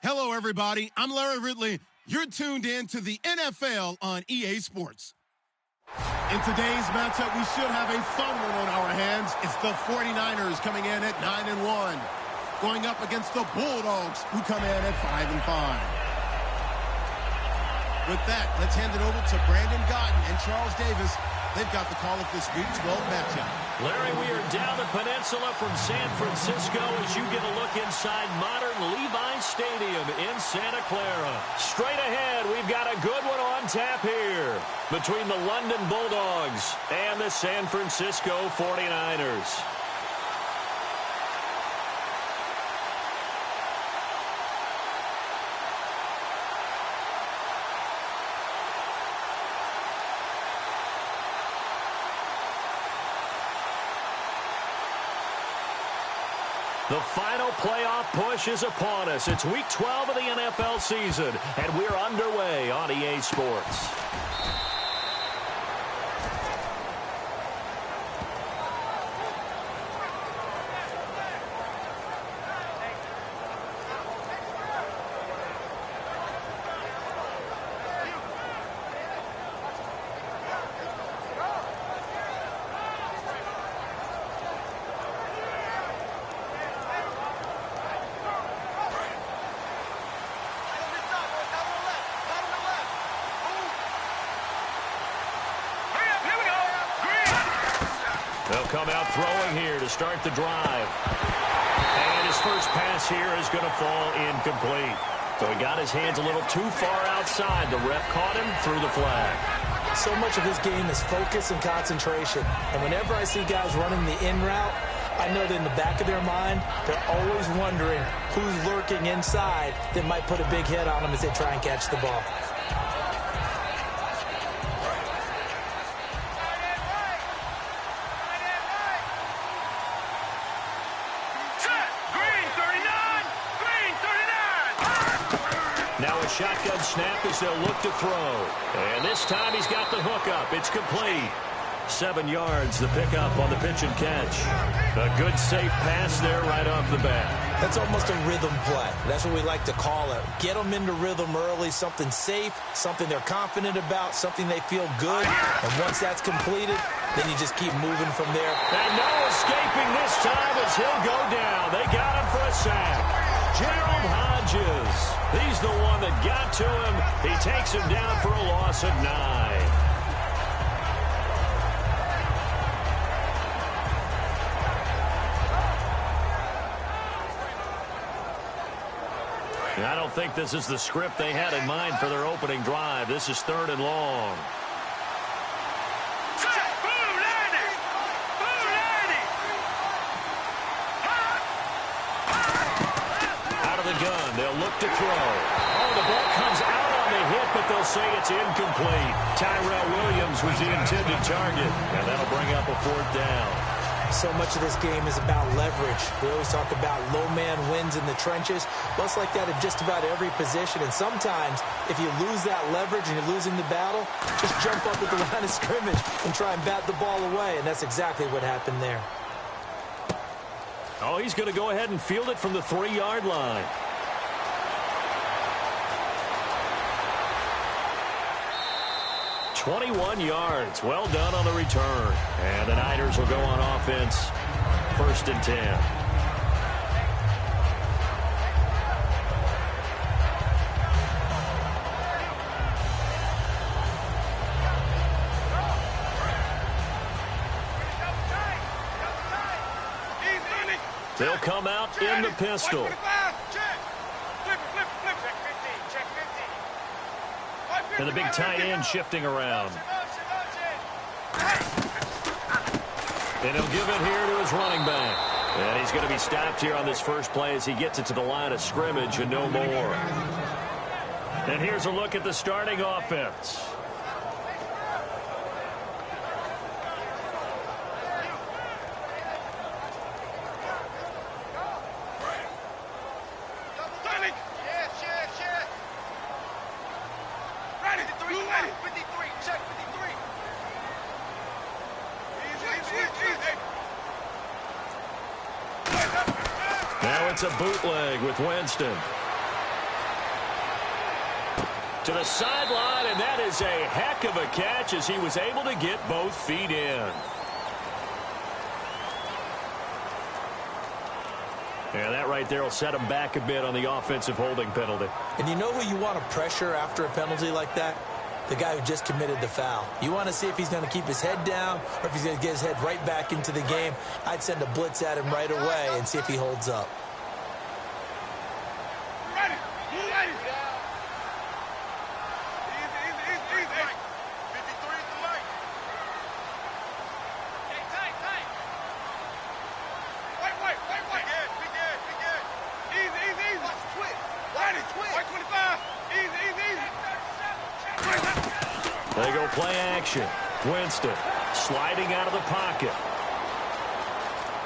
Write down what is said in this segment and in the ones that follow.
Hello, everybody. I'm Larry Ridley. You're tuned in to the NFL on EA Sports. In today's matchup, we should have a fun one on our hands. It's the 49ers coming in at 9-1, going up against the Bulldogs, who come in at 5-5. With that, let's hand it over to Brandon Godden and Charles Davis. They've got the call of this Week 12 matchup. Larry, we are down the peninsula from San Francisco as you get a look inside modern Levi Stadium in Santa Clara. Straight ahead, we've got a good one on tap here between the London Bulldogs and the San Francisco 49ers. The final playoff push is upon us. It's Week 12 of the NFL season, and we're underway on EA Sports. They'll come out throwing here to start the drive. And his first pass here is going to fall incomplete. So he got his hands a little too far outside. The ref caught him, threw the flag. So much of his game is focus and concentration. And whenever I see guys running the in route, I know that in the back of their mind, they're always wondering who's lurking inside that might put a big hit on them as they try and catch the ball. Now a shotgun snap as they'll look to throw. And this time he's got the hook up. It's complete. 7 yards, the pickup on the pitch and catch. A good, safe pass there right off the bat. That's almost a rhythm play. That's what we like to call it. Get them into rhythm early, something safe, something they're confident about, something they feel good. And once that's completed, then you just keep moving from there. And no escaping this time as he'll go down. They got him for a sack. Gerald Hodges. He's the one that got to him. He takes him down for a loss of 9. I don't think this is the script they had in mind for their opening drive. This is 3rd and long. Gun. They'll look to throw. Oh, the ball comes out on the hit, but they'll say it's incomplete. Tyrell Williams was the intended target, and that'll bring up a 4th down. So much of this game is about leverage. We always talk about low man wins in the trenches. Well, it's like that at just about every position, and sometimes if you lose that leverage and you're losing the battle, just jump up at the line of scrimmage and try and bat the ball away, and that's exactly what happened there. Oh, he's going to go ahead and field it from the 3-yard line. $21 yards. Well done on the return. And the Niners will go on offense. 1st and 10. They'll come out in the pistol. And the big tight end shifting around. And he'll give it here to his running back. And he's going to be stopped here on this first play as he gets it to the line of scrimmage and no more. And here's a look at the starting offense. Now it's a bootleg with Winston. To the sideline, and that is a heck of a catch as he was able to get both feet in. Yeah, that right there will set him back a bit on the offensive holding penalty. And you know who you want to pressure after a penalty like that? The guy who just committed the foul. You want to see if he's going to keep his head down or if he's going to get his head right back into the game. I'd send a blitz at him right away and see if he holds up. They go play action. Winston sliding out of the pocket.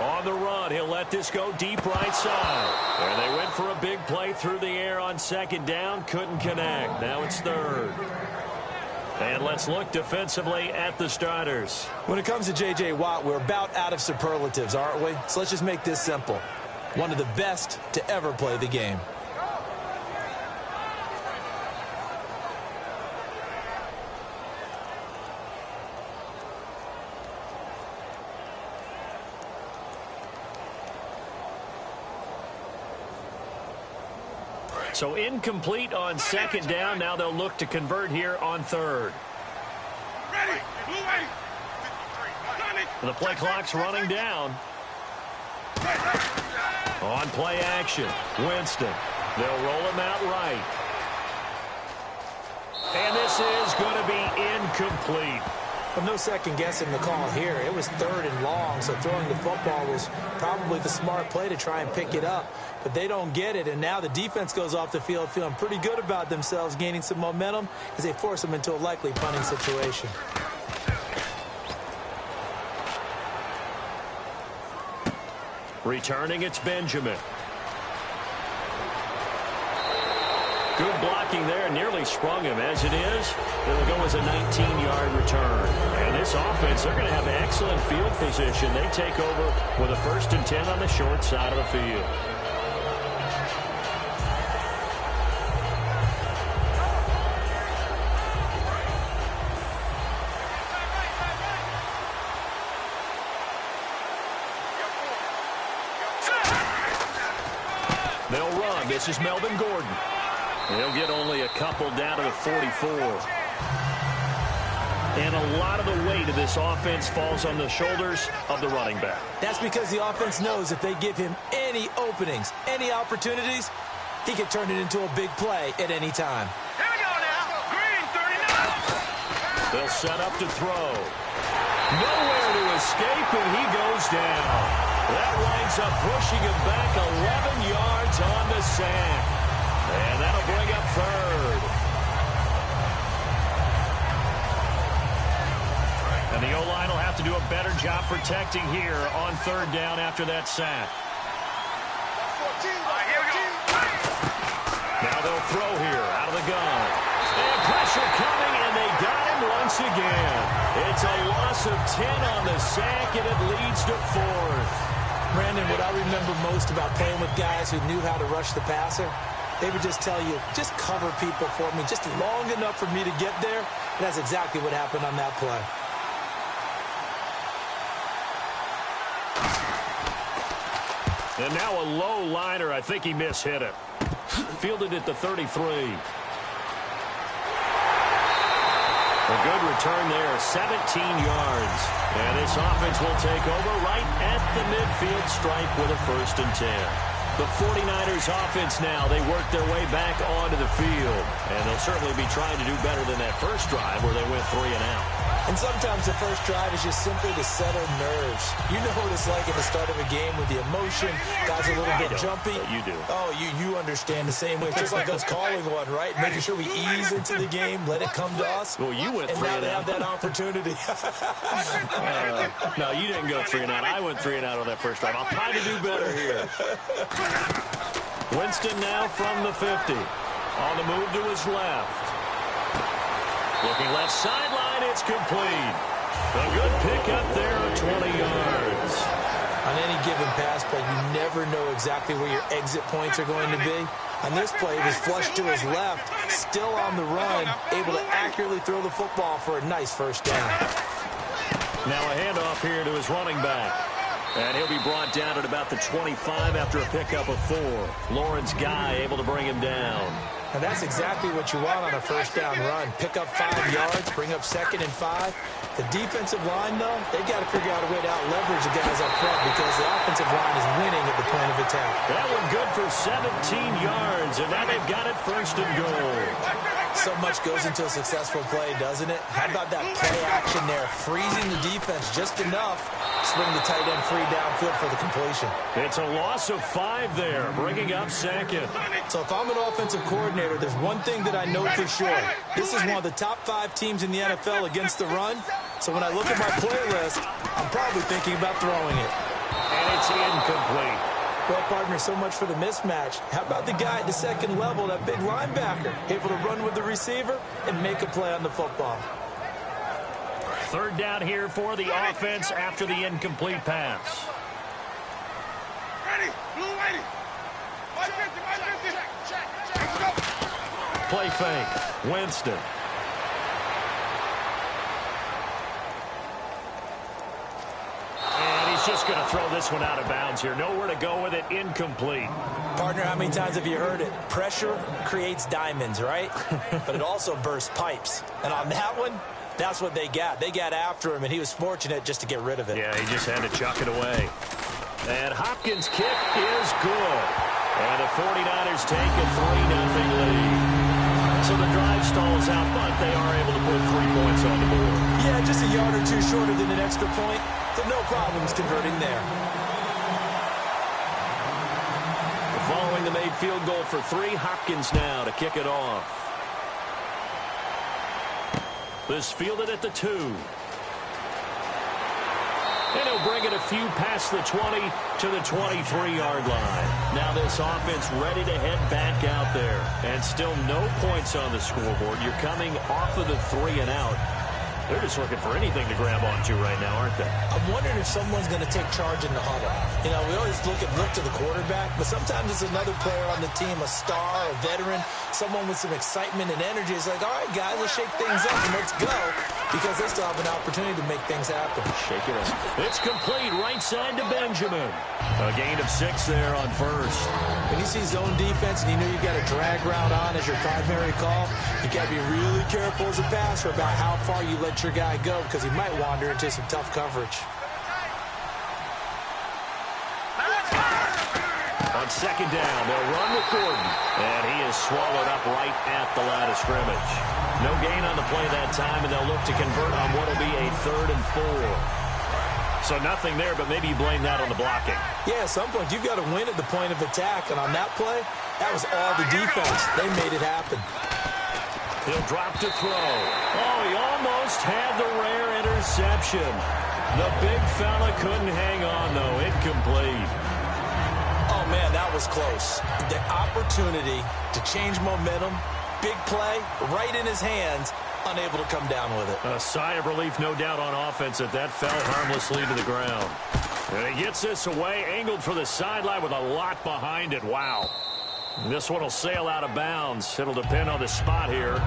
On the run, he'll let this go deep right side. And they went for a big play through the air on second down. Couldn't connect. Now it's third. And let's look defensively at the starters. When it comes to J.J. Watt, we're about out of superlatives, aren't we? So let's just make this simple. One of the best to ever play the game. So incomplete on second down. Now they'll look to convert here on third. The play clock's running down. On play action, Winston. They'll roll him out right. And this is going to be incomplete. Well, no second guessing the call here. It was third and long, so throwing the football was probably the smart play to try and pick it up. But they don't get it, and now the defense goes off the field feeling pretty good about themselves, gaining some momentum as they force them into a likely punting situation. Returning, it's Benjamin. Good blocking there, nearly sprung him. As it is, it'll go as a 19-yard return. And this offense, they're going to have excellent field position. They take over with a 1st and 10 on the short side of the field. They'll run. This is Melvin Gordon. They'll get only a couple down to the 44. And a lot of the weight of this offense falls on the shoulders of the running back. That's because the offense knows if they give him any openings, any opportunities, he can turn it into a big play at any time. Here we go now. Green, 39. They'll set up to throw. Nowhere to escape, and he goes down. That winds up pushing him back 11 yards on the sack. And that'll bring up third. And the O-line will have to do a better job protecting here on third down after that sack. Now they'll throw here out of the gun. And pressure coming, and they got him once again. It's a loss of 10 on the sack, and it leads to fourth. Brandon, what I remember most about playing with guys who knew how to rush the passer, they would just tell you, just cover people for me, just long enough for me to get there. And that's exactly what happened on that play. And now a low liner. I think he mishit it. Fielded at the 33. A good return there, 17 yards. And this offense will take over right at the midfield stripe with a 1st and 10. The 49ers offense now, they work their way back onto the field. And they'll certainly be trying to do better than that first drive where they went 3 and out. And sometimes the first drive is just simply to settle nerves. You know what it's like at the start of a game with the emotion. Guys are a little bit jumpy. You do. Oh, you understand the same way. It's just like us calling one, right? Making sure we ease into the game, let it come to us. Well, you went 3 and out. And now they have that opportunity. No, you didn't go 3 and out. I went 3 and out on that first drive. I'll try to do better here. Winston now from the 50. On the move to his left. Looking left sideline, it's complete. A good pickup there, 20 yards. On any given pass play, you never know exactly where your exit points are going to be. On this play, he was flushed to his left, still on the run, able to accurately throw the football for a nice first down. Now a handoff here to his running back. And he'll be brought down at about the 25 after a pickup of 4. Lawrence Guy able to bring him down. And that's exactly what you want on a first down run. Pick up 5 yards, bring up 2nd and 5. The defensive line, though, they've got to figure out a way to out-leverage the guys up front because the offensive line is winning at the point of attack. That one good for 17 yards, and now they've got it 1st and goal. So much goes into a successful play, doesn't it? How about that play action there, freezing the defense just enough to bring the tight end free downfield for the completion. It's a loss of 5 there, bringing up 2nd. So if I'm an offensive coordinator, there's one thing that I know for sure. This is one of the top 5 teams in the NFL against the run. So when I look at my playlist, I'm probably thinking about throwing it. And it's incomplete. Well, partner, so much for the mismatch. How about the guy at the 2nd level, that big linebacker, able to run with the receiver and make a play on the football? 3rd down here for the offense after the incomplete pass. Ready, blue lady. 550, 550. Let's go. Play fake. Winston. And he's just going to throw this one out of bounds here. Nowhere to go with it. Incomplete. Partner, how many times have you heard it? Pressure creates diamonds, right? But it also bursts pipes. And on that one, that's what they got. They got after him, and he was fortunate just to get rid of it. Yeah, he just had to chuck it away. And Hopkins' kick is good. And the 49ers take a 3-0 lead. So the drive stalls out, but they are able to put 3 points on the board. Yeah, just a yard or 2 shorter than an extra point. So no problems converting there. Following the made field goal for 3, Hopkins now to kick it off. This fielded at the 2. And he'll bring it a few past the 20 to the 23-yard line. Now this offense ready to head back out there. And still no points on the scoreboard. You're coming off of the 3 and out. They're just looking for anything to grab onto right now, aren't they? I'm wondering if someone's going to take charge in the huddle. You know, we always look to the quarterback, but sometimes it's another player on the team, a star, a veteran, someone with some excitement and energy. It's like, all right, guys, let's shake things up and let's go, because they still have an opportunity to make things happen. Shake it up. It's complete right side to Benjamin. A gain of 6 there on 1st. When you see zone defense and you know you've got a drag route on as your primary call, you got to be really careful as a passer about how far you let your guy go, because he might wander into some tough coverage. On 2nd down, they'll run with Gordon. And he is swallowed up right at the line of scrimmage. No gain on the play that time, and they'll look to convert on what will be a 3rd and 4. So nothing there, but maybe you blame that on the blocking. Yeah, at some point, you've got to win at the point of attack. And on that play, that was all the defense. They made it happen. He'll drop to throw. Oh, he almost had the rare interception. The big fella couldn't hang on, though. Incomplete. Oh, man, that was close. The opportunity to change momentum, big play, right in his hands, unable to come down with it. A sigh of relief, no doubt, on offense that fell harmlessly to the ground. And he gets this away, angled for the sideline with a lot behind it. Wow. This one will sail out of bounds. It'll depend on the spot here.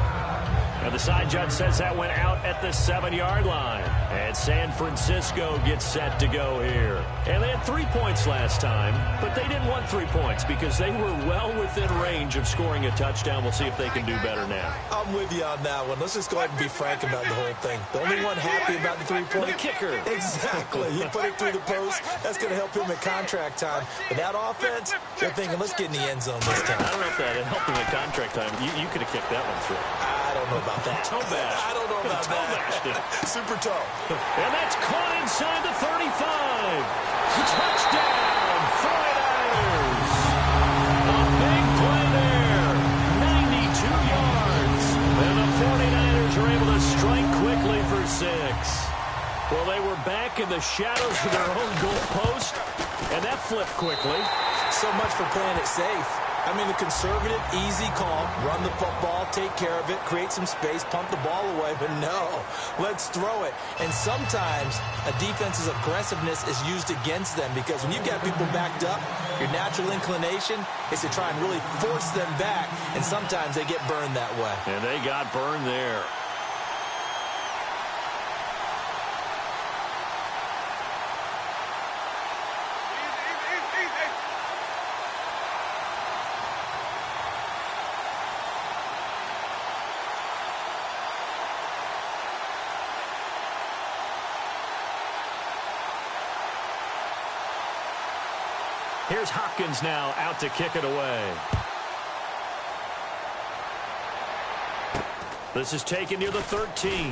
And the side judge says that went out at the 7-yard line. And San Francisco gets set to go here. And they had 3 points last time, but they didn't want 3 points because they were well within range of scoring a touchdown. We'll see if they can do better now. I'm with you on that one. Let's just go ahead and be frank about the whole thing. The only one happy about the 3-point. The kicker. Exactly. You put it through the post. That's going to help him at contract time. But that offense, they're thinking, let's get in the end zone this time. I don't know if that helped him at contract time. You could have kicked that one through. I don't know about that. Toe bash. I don't know about that. Bashed it. Super toe. And that's caught inside the 35. Touchdown, 49ers. A big play there. 92 yards. And the 49ers are able to strike quickly for 6. Well, they were back in the shadows of their own goal post, and that flipped quickly. So much for playing it safe. I mean, the conservative, easy call, run the football, take care of it, create some space, punt the ball away, but no, let's throw it. And sometimes a defense's aggressiveness is used against them because when you've got people backed up, your natural inclination is to try and really force them back, and sometimes they get burned that way. And they got burned there. Here's Hopkins now out to kick it away. This is taken near the 13.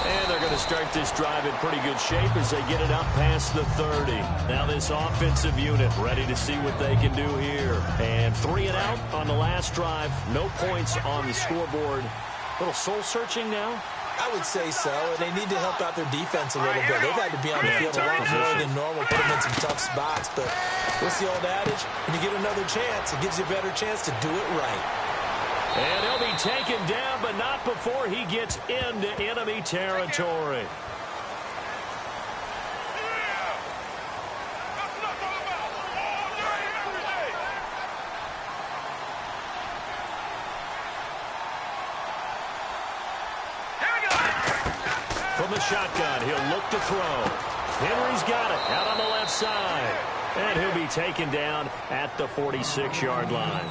And they're going to start this drive in pretty good shape as they get it up past the 30. Now this offensive unit ready to see what they can do here. And 3 and out on the last drive. No points on the scoreboard. A little soul-searching now. I would say so, and they need to help out their defense a little bit. They've had to be on the field a lot more than normal, put them in some tough spots. But what's the old adage? When you get another chance, it gives you a better chance to do it right. And he'll be taken down, but not before he gets into enemy territory. From the shotgun, he'll look to throw. Henry's got it out on the left side. And he'll be taken down at the 46-yard line.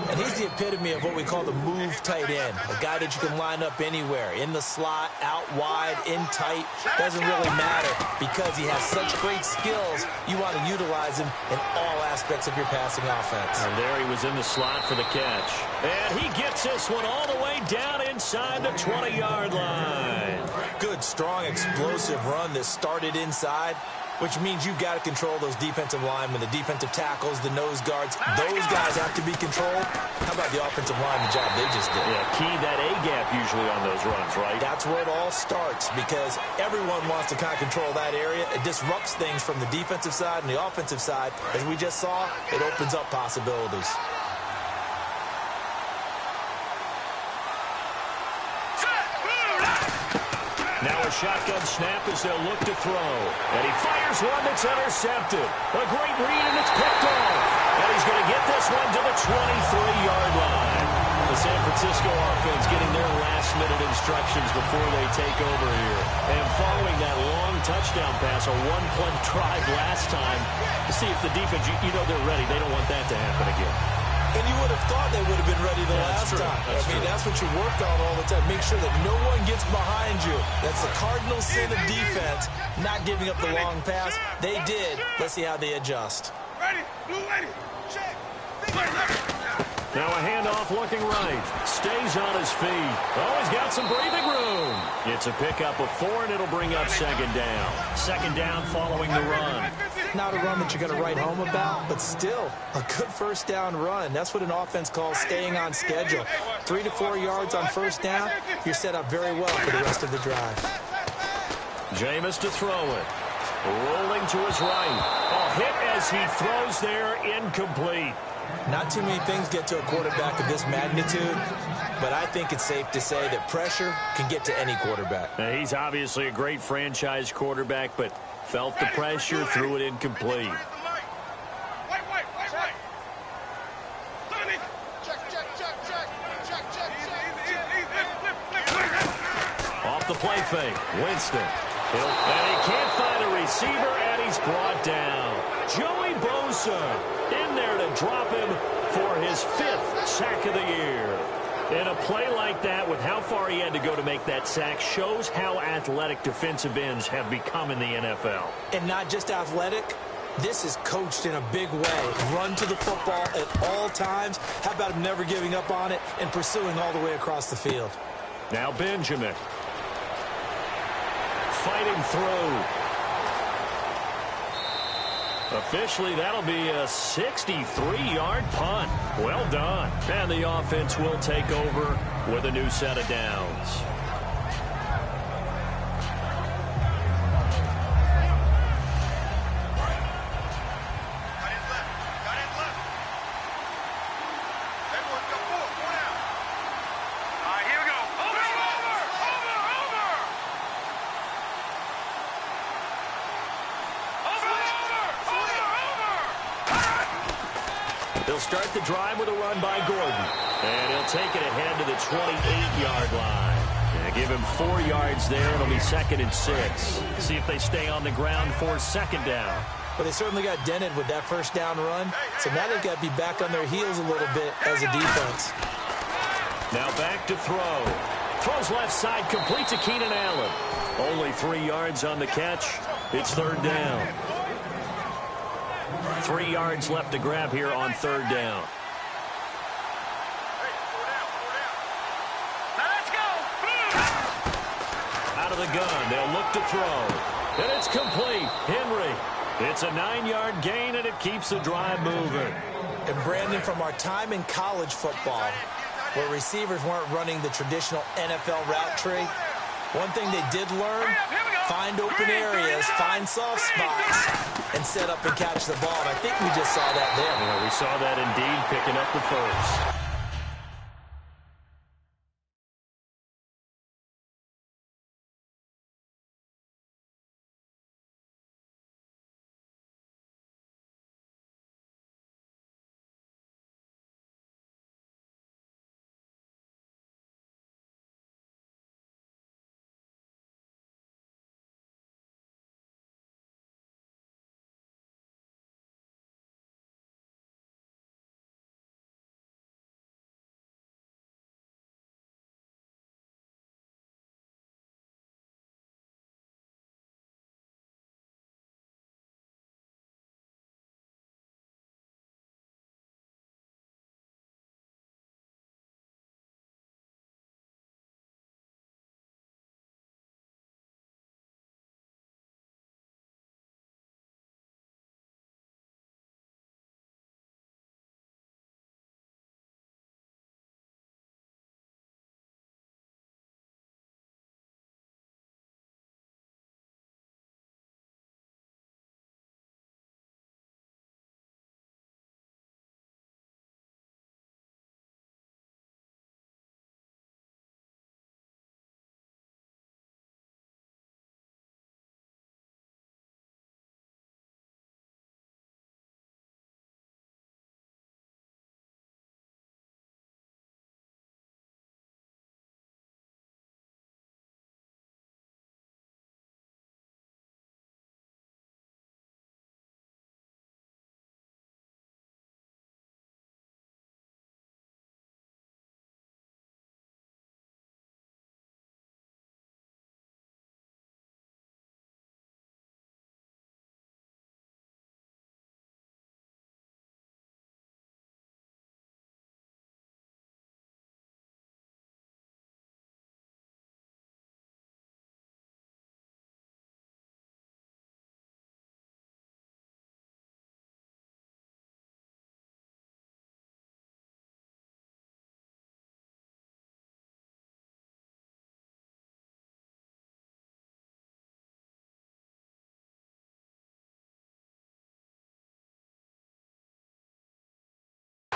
And he's the epitome of what we call the move tight end. A guy that you can line up anywhere. In the slot, out wide, in tight. Doesn't really matter because he has such great skills. You want to utilize him in all aspects of your passing offense. And there he was in the slot for the catch. And he gets this one all the way down inside the 20-yard line. Good, strong, explosive run that started inside, which means you've got to control those defensive linemen, the defensive tackles, the nose guards. Those guys have to be controlled. How about the offensive line, the job they just did? Yeah, key that A-gap usually on those runs, right? That's where it all starts because everyone wants to kind of control that area. It disrupts things from the defensive side and the offensive side. As we just saw, it opens up possibilities. Now a shotgun snap as they'll look to throw. And he fires one that's intercepted. A great read, and it's picked off. And he's going to get this one to the 23-yard line. The San Francisco offense getting their last-minute instructions before they take over here. And following that long touchdown pass, a one-play drive last time, to see if the defense, you know they're ready. They don't want that to happen again. And you would have thought they would have been ready the last time. That's what you work on all the time. Make sure that no one gets behind you. That's the cardinal sin of defense, not giving up the long pass. They did. Let's see how they adjust. Ready, blue ready, check. Now a handoff looking right. Stays on his feet. Oh, he's got some breathing room. It's a pickup of 4, and it'll bring up second down. Second down following the run. Not a run that you're going to write home about, but still a good first down run. That's what an offense calls staying on schedule. 3 to 4 yards on first down, you're set up very well for the rest of the drive. Jameis to throw it. Rolling to his right. A hit as he throws there, incomplete. Not too many things get to a quarterback of this magnitude, but I think it's safe to say that pressure can get to any quarterback. Now, he's obviously a great franchise quarterback, but felt the pressure, threw it incomplete. Off the play fake, Winston. And he can't find a receiver, and he's brought down. Joey Bosa in there to drop him for his 5th sack of the year. And a play like that, with how far he had to go to make that sack, shows how athletic defensive ends have become in the NFL. And not just athletic, this is coached in a big way. Run to the football at all times. How about him never giving up on it and pursuing all the way across the field? Now Benjamin. Fighting through. Officially, that'll be a 63-yard punt. Well done. And the offense will take over with a new set of downs. He'll start the drive with a run by Gordon. And he'll take it ahead to the 28-yard line. Yeah, give him 4 yards there. It'll be 2nd and 6. See if they stay on the ground for 2nd down. But they certainly got dented with that first down run. So now they've got to be back on their heels a little bit as a defense. Now back to throw. Throws left side, complete to Keenan Allen. Only 3 yards on the catch. It's 3rd down. 3 yards left to grab here on 3rd down. Out of the gun, they'll look to throw. And it's complete. Henry. It's a 9-yard gain, and it keeps the drive moving. And Brandon, from our time in college football, where receivers weren't running the traditional NFL route tree, one thing they did learn, find open areas, find soft spots, and set up and catch the ball. And I think we just saw that there. Yeah, we saw that indeed, picking up the first.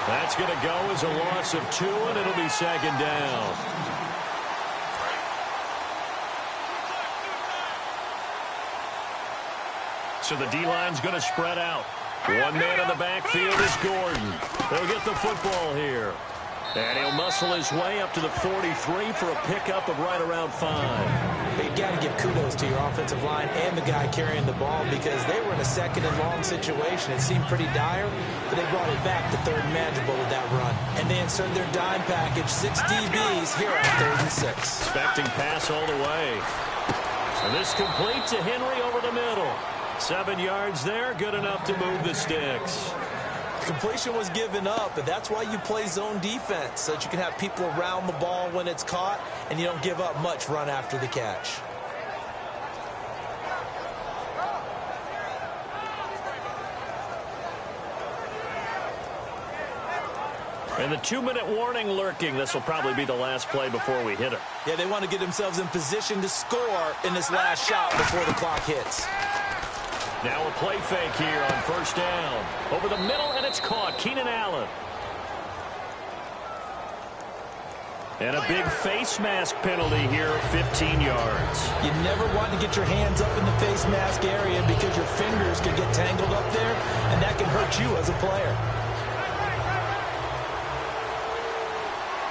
That's going to go as a loss of 2, and it'll be 2nd down. So the D-line's going to spread out. One man in the backfield is Gordon. They'll get the football here. And he'll muscle his way up to the 43 for a pickup of right around 5. But you got to give kudos to your offensive line and the guy carrying the ball, because they were in a 2nd and long situation. It seemed pretty dire, but they brought it back to 3rd and manageable with that run. And they inserted their dime package, 6 DBs here on 3rd and 6. Expecting pass all the way. So this complete to Henry over the middle. 7 yards there, good enough to move the sticks. Completion was given up, but that's why you play zone defense, so that you can have people around the ball when it's caught, and you don't give up much run after the catch. And the 2-minute warning lurking. This will probably be the last play before we hit it. Yeah, they want to get themselves in position to score in this last shot before the clock hits. Now a play fake here on 1st down. Over the middle, and it's caught. Keenan Allen. And a big face mask penalty here, 15 yards. You never want to get your hands up in the face mask area, because your fingers can get tangled up there, and that can hurt you as a player.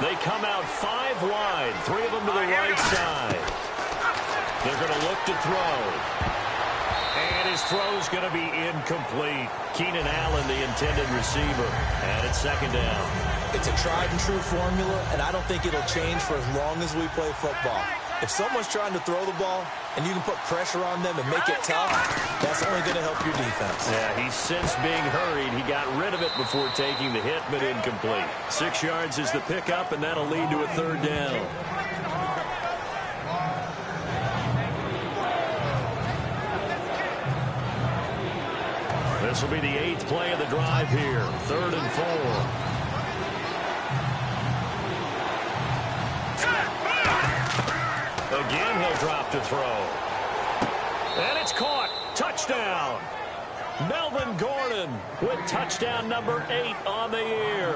They come out 5 wide, 3 of them to the right side. They're going to look to throw. And his throw's going to be incomplete. Keenan Allen, the intended receiver. And it's second down. It's a tried-and-true formula, and I don't think it'll change for as long as we play football. If someone's trying to throw the ball and you can put pressure on them and make it tough, that's only going to help your defense. Yeah, he's since being hurried. He got rid of it before taking the hit, but incomplete. 6 yards is the pickup, and that'll lead to a third down. This will be the 8th play of the drive here. 3rd and 4. Again, he'll drop to throw. And it's caught. Touchdown. Melvin Gordon with touchdown number 8 on the year.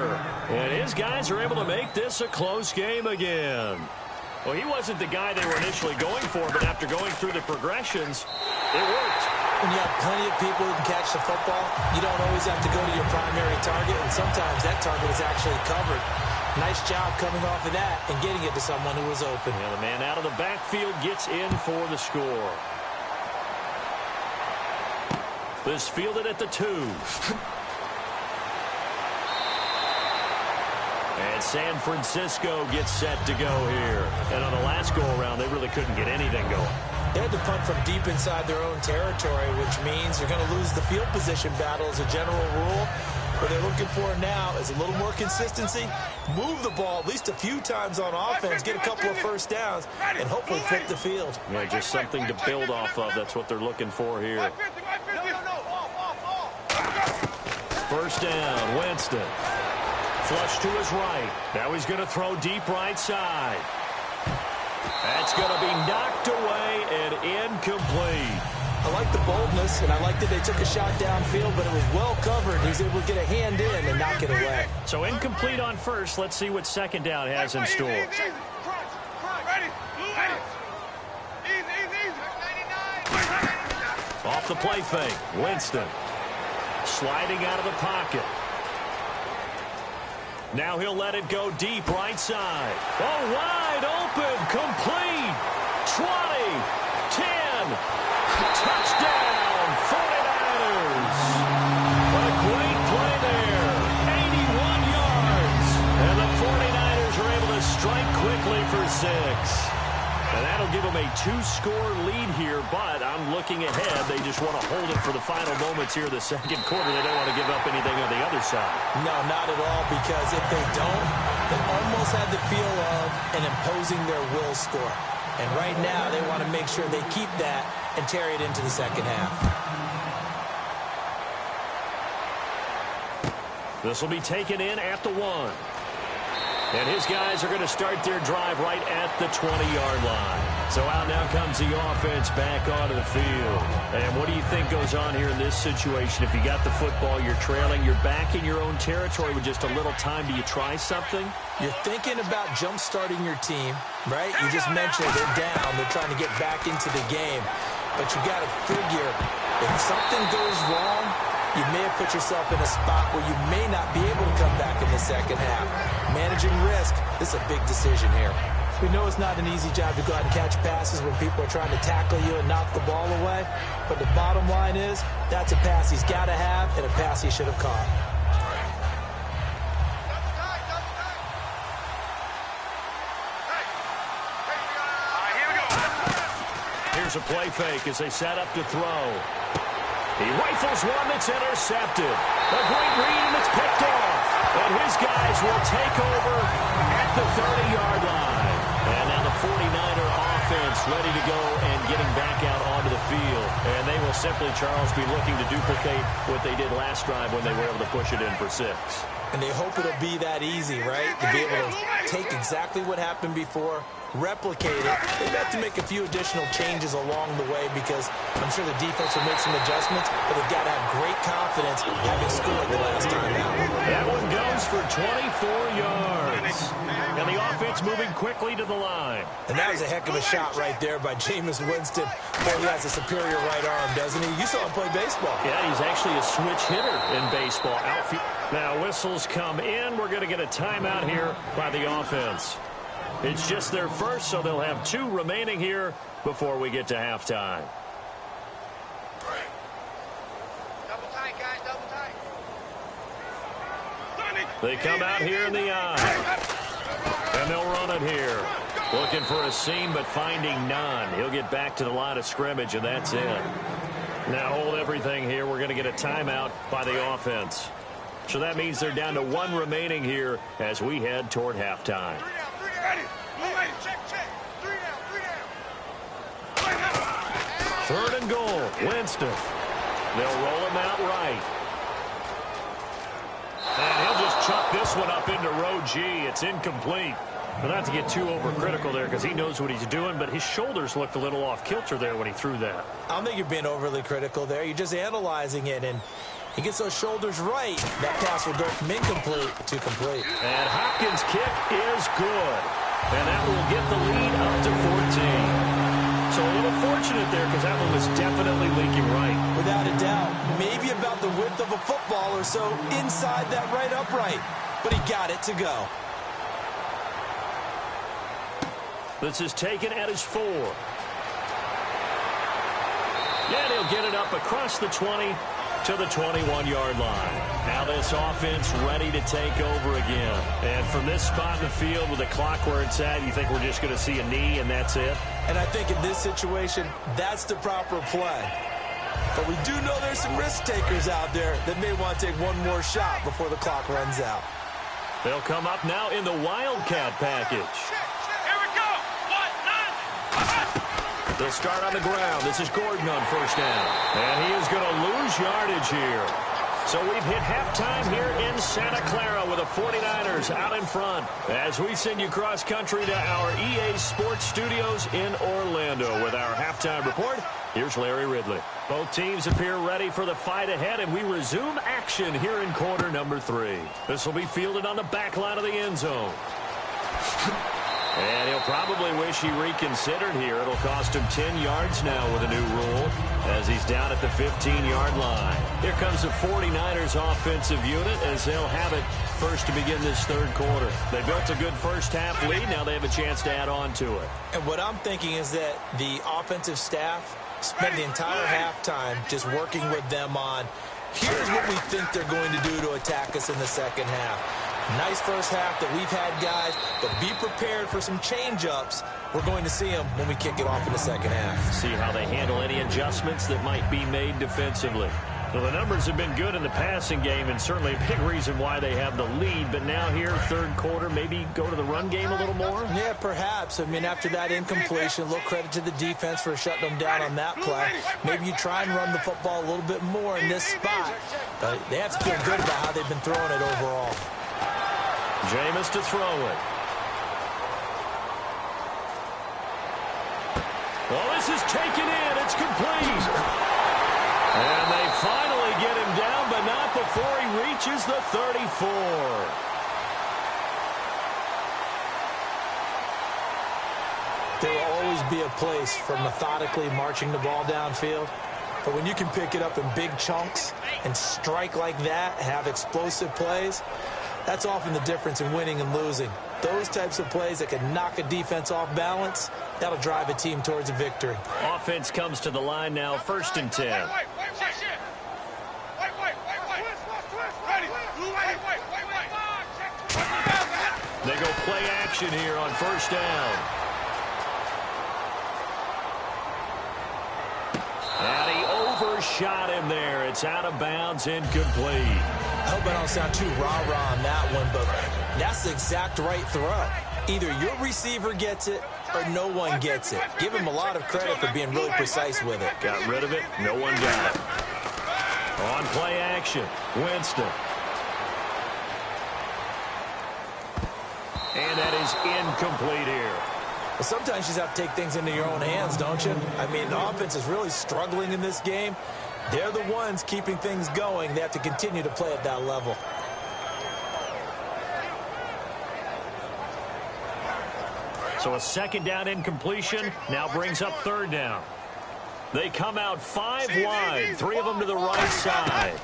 And his guys are able to make this a close game again. Well, he wasn't the guy they were initially going for, but after going through the progressions, it worked. When you have plenty of people who can catch the football, you don't always have to go to your primary target, and sometimes that target is actually covered. Nice job coming off of that and getting it to someone who was open. Yeah, the man out of the backfield gets in for the score. This fielded at the 2. And San Francisco gets set to go here. And on the last go-around, they really couldn't get anything going. They had to punt from deep inside their own territory, which means you're going to lose the field position battle as a general rule. What they're looking for now is a little more consistency, move the ball at least a few times on offense, get a couple of first downs, and hopefully flip the field. Yeah, just something to build off of. That's what they're looking for here. First down, Winston. Flush to his right. Now he's going to throw deep right side. That's going to be knocked away and incomplete. I like the boldness, and I like that they took a shot downfield, but it was well covered. He was able to get a hand in and knock it away. So incomplete on first. Let's see what second down has in store. Off the play fake, Winston. Sliding out of the pocket. Now he'll let it go deep right side. Oh, wide open, complete. 20, 10, touchdown, 49ers. What a great play there. 81 yards. And the 49ers are able to strike quickly for 6. And that'll give them a 2-score lead here, but I'm looking ahead. They just want to hold it for the final moments here in the second quarter. They don't want to give up anything on the other side. No, not at all, because if they don't, they almost had the feel of an imposing their will score. And right now, they want to make sure they keep that and carry it into the second half. This will be taken in at the 1. And his guys are going to start their drive right at the 20-yard line. So out now comes the offense back onto the field. And what do you think goes on here in this situation? If you got the football, you're trailing, you're back in your own territory with just a little time. Do you try something? You're thinking about jump-starting your team, right? You just mentioned they're down. They're trying to get back into the game. But you got to figure if something goes wrong, you may have put yourself in a spot where you may not be able to come back in the second half. Managing risk, this is a big decision here. We know it's not an easy job to go out and catch passes when people are trying to tackle you and knock the ball away. But the bottom line is, that's a pass he's got to have and a pass he should have caught. Here's a play fake as they set up to throw. He rifles one that's intercepted. A great read, and it's picked off. And his guys will take over at the 30-yard line. And now the 49er offense ready to go and getting back out onto the field. And they will simply, Charles, be looking to duplicate what they did last drive when they were able to push it in for 6. And they hope it'll be that easy, right? To be able to take exactly what happened before, replicate it. They've got to make a few additional changes along the way because I'm sure the defense will make some adjustments, but they've got to have great confidence having scored the last time out. That one goes for 24 yards. And the offense moving quickly to the line. And that was a heck of a shot right there by Jameis Winston. Boy, he has a superior right arm, doesn't he? You saw him play baseball. Yeah, he's actually a switch hitter in baseball. Now whistles come in. We're going to get a timeout here by the offense. It's just their first, so they'll have 2 remaining here before we get to halftime. Double tight, guys, double tight. They come out here in the eye. And they'll run it here. Looking for a seam, but finding none. He'll get back to the line of scrimmage, and that's it. Now hold everything here. We're going to get a timeout by the offense. So that means they're down to 1 remaining here as we head toward halftime. 3rd and goal. Winston. They'll roll him out right. And he'll just chuck this one up into row G. It's incomplete. But not to get too overcritical there because he knows what he's doing, but his shoulders looked a little off kilter there when he threw that. I don't think you're being overly critical there. You're just analyzing it, and he gets those shoulders right. That pass will go from incomplete to complete. And Hopkins' kick is good. And that will get the lead up to 14. So a little fortunate there because that one was definitely leaking right. Without a doubt. Maybe about the width of a football or so inside that right upright. But he got it to go. This is taken at his 4. And he'll get it up across the 20 to the 21-yard line. Now this offense ready to take over again. And from this spot in the field with the clock where it's at, you think we're just going to see a knee and that's it? And I think in this situation, that's the proper play. But we do know there's some risk takers out there that may want to take one more shot before the clock runs out. They'll come up now in the Wildcat package. They'll start on the ground. This is Gordon on first down. And he is going to lose yardage here. So we've hit halftime here in Santa Clara with the 49ers out in front. As we send you cross country to our EA Sports Studios in Orlando with our halftime report. Here's Larry Ridley. Both teams appear ready for the fight ahead, and we resume action here in quarter number 3. This will be fielded on the back line of the end zone. And he'll probably wish he reconsidered here. It'll cost him 10 yards now with a new rule as he's down at the 15-yard line. Here comes the 49ers offensive unit as they'll have it first to begin this 3rd quarter. They built a good first-half lead. Now they have a chance to add on to it. And what I'm thinking is that the offensive staff spent the entire halftime just working with them on, here's what we think they're going to do to attack us in the second half. Nice first half that we've had, guys, but be prepared for some change-ups. We're going to see them when we kick it off in the second half. See how they handle any adjustments that might be made defensively. Well, the numbers have been good in the passing game and certainly a big reason why they have the lead. But now here, 3rd quarter, maybe go to the run game a little more? Yeah, perhaps. I mean, after that incompletion, a little credit to the defense for shutting them down on that play. Maybe you try and run the football a little bit more in this spot. But they have to feel good about how they've been throwing it overall. Jameis to throw it. Well, this is taken in. It's complete. And they finally get him down, but not before he reaches the 34. There will always be a place for methodically marching the ball downfield. But when you can pick it up in big chunks and strike like that, have explosive plays, that's often the difference in winning and losing. Those types of plays that can knock a defense off balance, that'll drive a team towards a victory. Offense comes to the line now, 1st and 10. They go play action here on 1st down. And he overshot him there. It's out of bounds, incomplete. I hope I don't sound too rah-rah on that one, but that's the exact right throw. Either your receiver gets it or no one gets it. Give him a lot of credit for being really precise with it. Got rid of it. No one got it. On play action, Winston. And that is incomplete here. Well, sometimes you just have to take things into your own hands, don't you? I mean, the offense is really struggling in this game. They're the ones keeping things going. They have to continue to play at that level. So a 2nd down incompletion now brings up 3rd down. They come out 5 wide, 3 of them to the right side.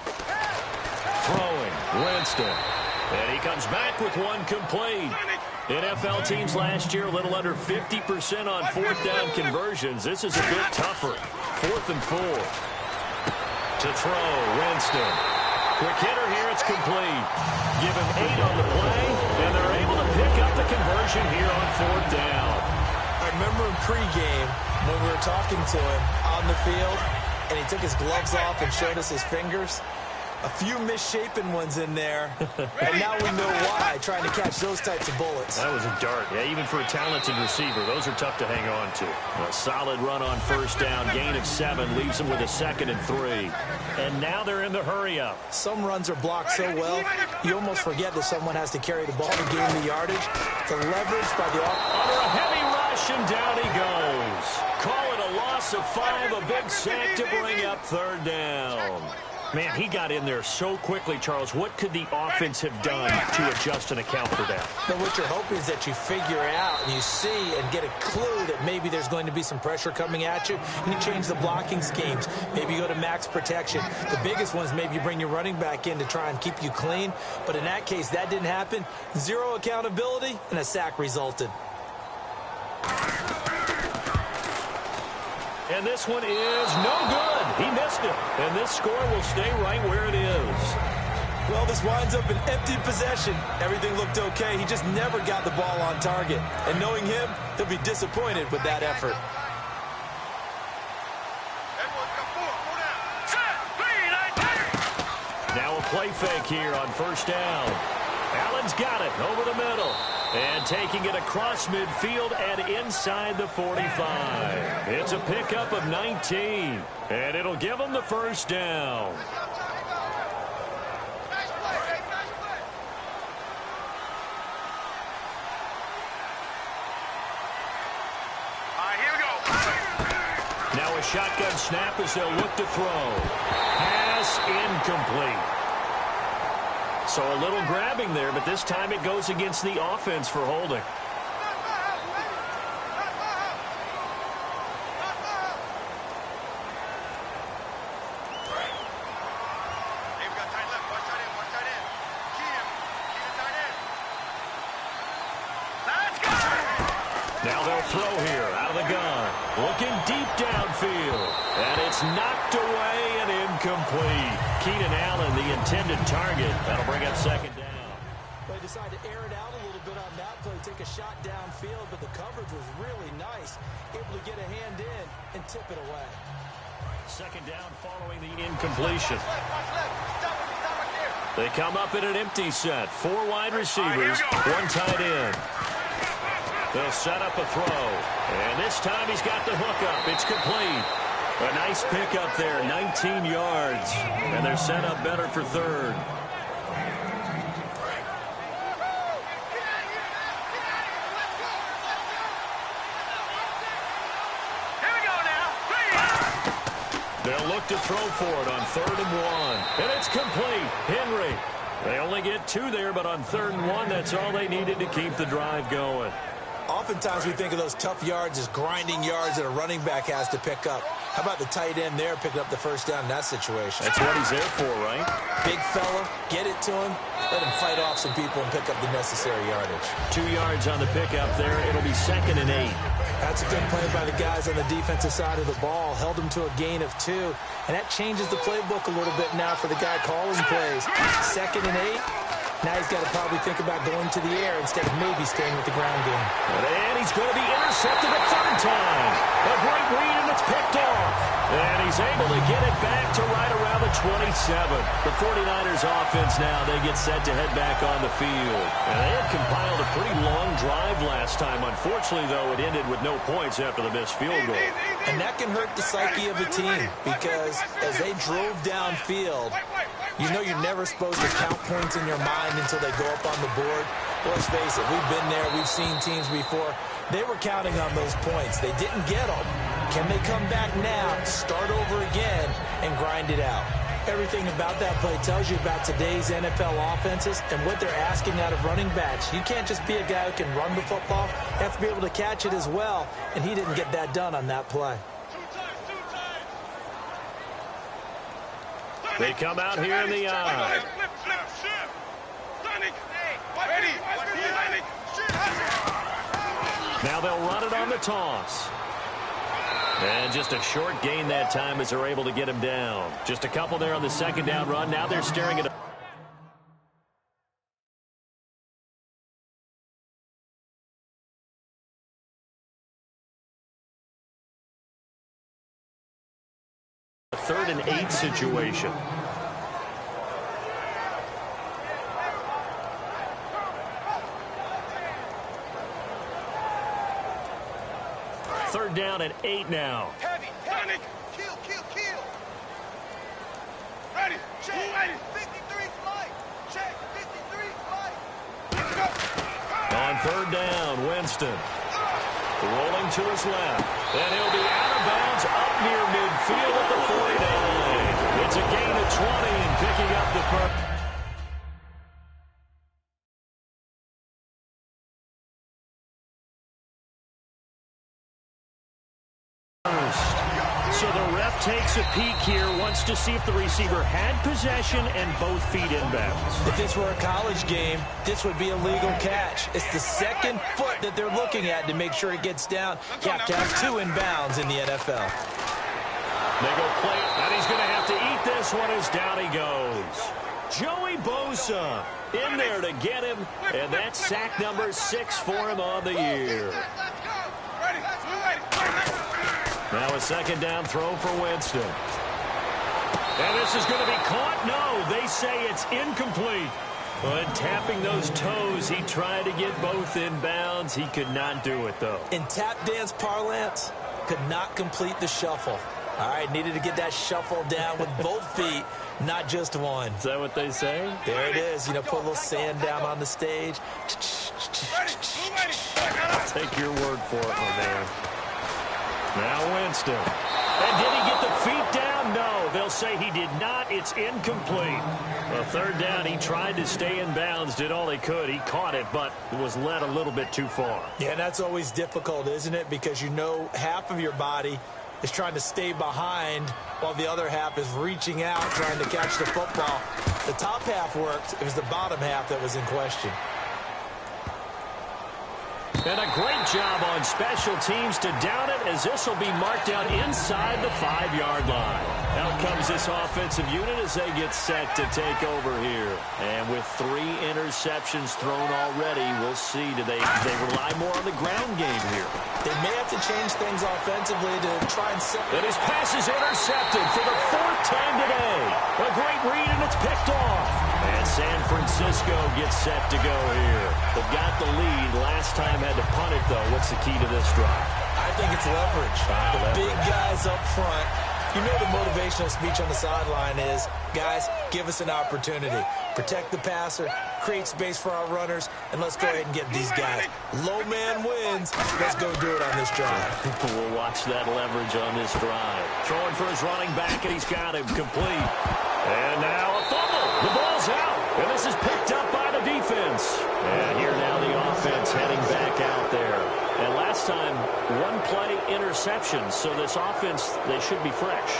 throwing. Winston. And he comes back with one complete. NFL teams last year a little under 50% on fourth down conversions. This is a bit tougher. 4th and 4. To throw, Winston. Quick hitter here, it's complete. Give him 8 on the play, and they're able to pick up the conversion here on 4th down. I remember in pregame when we were talking to him on the field, and he took his gloves off and showed us his fingers. A few misshapen ones in there, and now we know why, trying to catch those types of bullets. That was a dart. Yeah, even for a talented receiver, those are tough to hang on to. A solid run on first down, gain of 7, leaves them with a 2nd and 3. And now they're in the hurry-up. Some runs are blocked so well, you almost forget that someone has to carry the ball to gain the yardage. The leverage by the under a heavy rush, and down he goes. Call it a loss of 5, a big sack to bring up 3rd down. Man, he got in there so quickly, Charles. What could the offense have done to adjust and account for that? But what you're hoping is that you figure out and you see and get a clue that maybe there's going to be some pressure coming at you, and you change the blocking schemes. Maybe you go to max protection. The biggest one is maybe you bring your running back in to try and keep you clean. But in that case, that didn't happen. 0 accountability, and a sack resulted. And this one is no good. He missed it. And this score will stay right where it is. Well, this winds up an empty possession. Everything looked okay. He just never got the ball on target. And knowing him, he'll be disappointed with that effort. Now a play fake here on first down. Allen's got it over the middle. And taking it across midfield and inside the 45. It's a pickup of 19. And it'll give them the first down. Here we go. Now a shotgun snap as they'll look to throw. Pass incomplete. So a little grabbing there, but this time it goes against the offense for holding. Now they'll throw here out of the gun. Looking deep downfield. And it's knocked away and incomplete. Keenan Allen, the intended target. That'll bring up 2nd down. They decided to air it out a little bit on that play, take a shot downfield, but the coverage was really nice. Able to get a hand in and tip it away. 2nd down following the incompletion. They come up in an empty set. 4 wide receivers, 1 tight end. They'll set up a throw. And this time he's got the hook up. It's complete. A nice pickup there, 19 yards. And they're set up better for 3rd. Here we go now. They'll look to throw for it on 3rd and 1. And it's complete. Henry. They only get 2 there, but on 3rd and 1, that's all they needed to keep the drive going. Oftentimes we think of those tough yards as grinding yards that a running back has to pick up. How about the tight end there picking up the first down in that situation? That's what he's there for, right? Big fella, get it to him, let him fight off some people and pick up the necessary yardage. 2 yards on the pickup there. It'll be 2nd and 8. That's a good play by the guys on the defensive side of the ball. Held them to a gain of 2. And that changes the playbook a little bit now for the guy calling plays. 2nd and 8. Now he's got to probably think about going to the air instead of maybe staying with the ground game. And he's going to be intercepted a 3rd time. A great read, and it's picked off. And he's able to get it back to right around the 27. The 49ers offense now, they get set to head back on the field. And they had compiled a pretty long drive last time. Unfortunately, though, it ended with no points after the missed field goal. And that can hurt the psyche of a team because as they drove downfield, you know you're never supposed to count points in your mind until they go up on the board. But let's face it, we've been there. We've seen teams before. They were counting on those points. They didn't get them. Can they come back now, start over again, and grind it out? Everything about that play tells you about today's NFL offenses and what they're asking out of running backs. You can't just be a guy who can run the football. You have to be able to catch it as well, and he didn't get that done on that play. They come out here in the eye. Now they'll run it on the toss. And just a short gain that time as they're able to get him down. Just a couple there on the second down run. Now they're staring at a third and 8 situation. Third down and 8 now. Heavy, panic, kill. Ready, check, ready. 53 flight, check, 53 flight. Let's go. On third down, Winston. Rolling to his left. And he'll be out of bounds up near midfield at the 49. It's a gain of 20 and picking up the first. So the ref takes a peek here, wants to see if the receiver had possession and both feet inbounds. If this were a college game, this would be a legal catch. It's the second foot that they're looking at to make sure it gets down. You have to have 2 inbounds in the NFL. They go play it, and he's going to have to eat this one as down he goes. Joey Bosa in there to get him, and that's sack number 6 for him on the year. Now a second down throw for Winston. And this is going to be caught. No, they say it's incomplete. But tapping those toes, he tried to get both inbounds. He could not do it, though. In tap dance parlance, could not complete the shuffle. All right, needed to get that shuffle down with both feet, not just one. Is that what they say? There it is. You know, put a little sand down on the stage. I'll take your word for it, my man. Now Winston. And did he get the feet down? No, they'll say he did not. It's incomplete. Well, third down, he tried to stay in bounds, did all he could. He caught it, but was led a little bit too far. Yeah, that's always difficult, isn't it? Because you know half of your body is trying to stay behind while the other half is reaching out, trying to catch the football. The top half worked. It was the bottom half that was in question. And a great job on special teams to down it, as this will be marked out inside the 5-yard line. Out comes this offensive unit as they get set to take over here. And with 3 interceptions thrown already, we'll see. Do they rely more on the ground game here? They may have to change things offensively to try and set. And his pass is intercepted for the 4th time today. A great read, and it's picked off. And San Francisco gets set to go here. They've got the lead. Last time had to punt it, though. What's the key to this drive? I think it's leverage. The big guys up front. You know the motivational speech on the sideline is, guys, give us an opportunity. Protect the passer, create space for our runners, and let's go ahead and get these guys. Low man wins. Let's go do it on this drive. We'll watch that leverage on this drive. Throwing for his running back, and he's got him complete. And now a fumble. The ball's out, and this is picked up by the defense. And here now the offense heading back out there. And last time, 1-play interception, so this offense, they should be fresh.